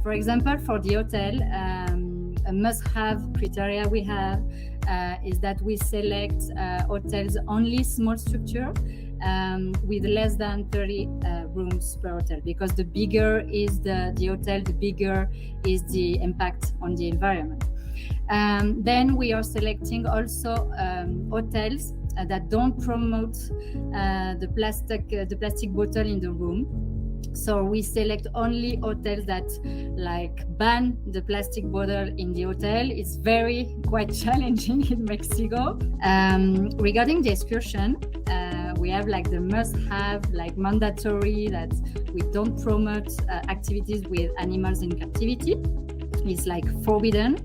For example, for the hotel, a must-have criteria we have is that we select hotels only small structure with less than 30 rooms per hotel, because the bigger is the hotel, the bigger is the impact on the environment. Then we are selecting also hotels that don't promote the plastic bottle in the room. So we select only hotels that ban the plastic bottle in the hotel. It's quite challenging in Mexico. Regarding the excursion, we have the must-have, mandatory, that we don't promote activities with animals in captivity. It's forbidden.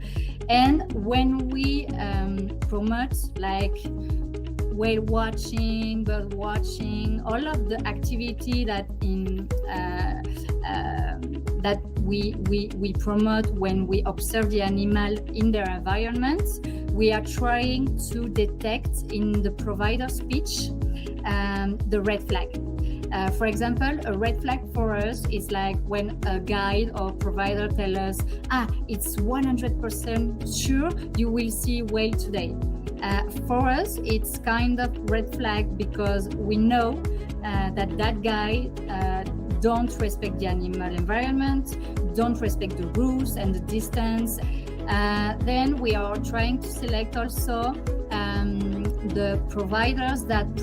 And when we promote whale watching, bird watching, all of the activity that we promote when we observe the animal in their environment, we are trying to detect in the provider speech the red flag. For example, a red flag for us is when a guide or provider tells us, it's 100% sure you will see whale today. For us, it's kind of red flag, because we know that guy don't respect the animal environment, don't respect the rules and the distance. Then we are trying to select also the providers that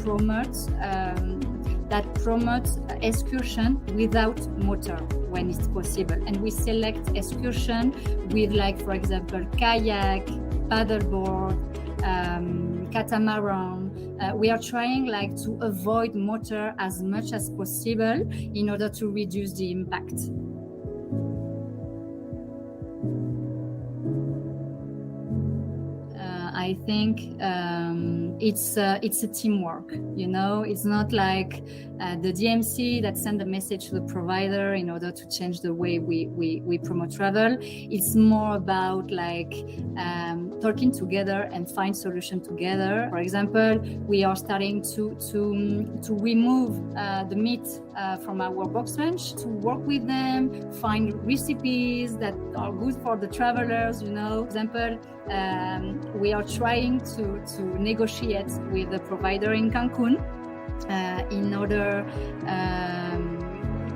promote excursion without motor when it's possible. And we select excursion with for example, kayak, paddleboard, catamaran. We are trying to avoid motor as much as possible in order to reduce the impact. I think it's a teamwork. It's not the DMC that send a message to the provider in order to change the way we promote travel. It's more about talking together and find solution together. For example, we are starting to remove the meat from our box lunch, to work with them, find recipes that are good for the travelers. For example, we are trying to negotiate with the provider in Cancun in order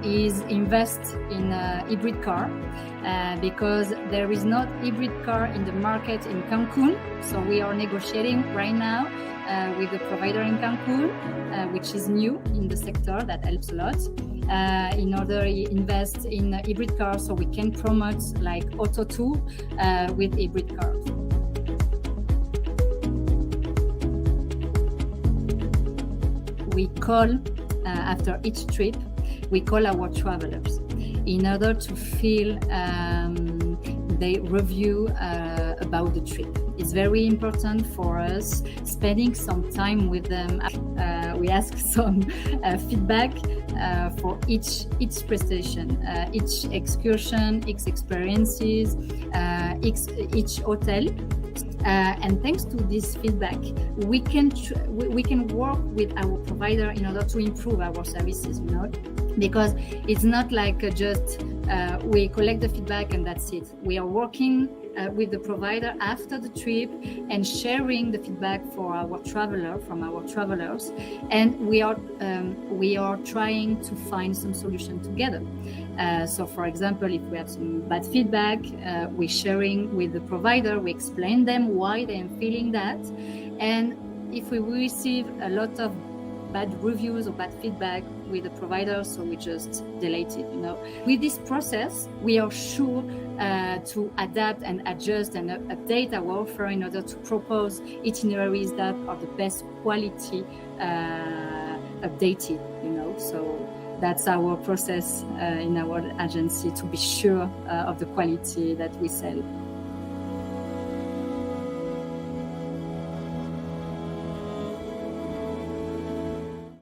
is invest in a hybrid car because there is not hybrid car in the market in Cancun. So we are negotiating right now with the provider in Cancun, which is new in the sector, that helps a lot, in order to invest in a hybrid car so we can promote Auto 2 with hybrid cars. We call, after each trip, we call our travelers in order to feel they review about the trip. It's very important for us spending some time with them. We ask some feedback for each prestation, each excursion, each experiences, each hotel. And thanks to this feedback, we can work with our provider in order to improve our services, because it's not just we collect the feedback and that's it. We are working with the provider after the trip and sharing the feedback from our travelers, and we are trying to find some solution together. So for example, if we have some bad feedback, we're sharing with the provider, we explain them why they are feeling that, and if we receive a lot of bad reviews or bad feedback with the provider, so we just delete it. With this process, we are sure to adapt and adjust and update our offer in order to propose itineraries that are the best quality, updated. So that's our process in our agency to be sure of the quality that we sell.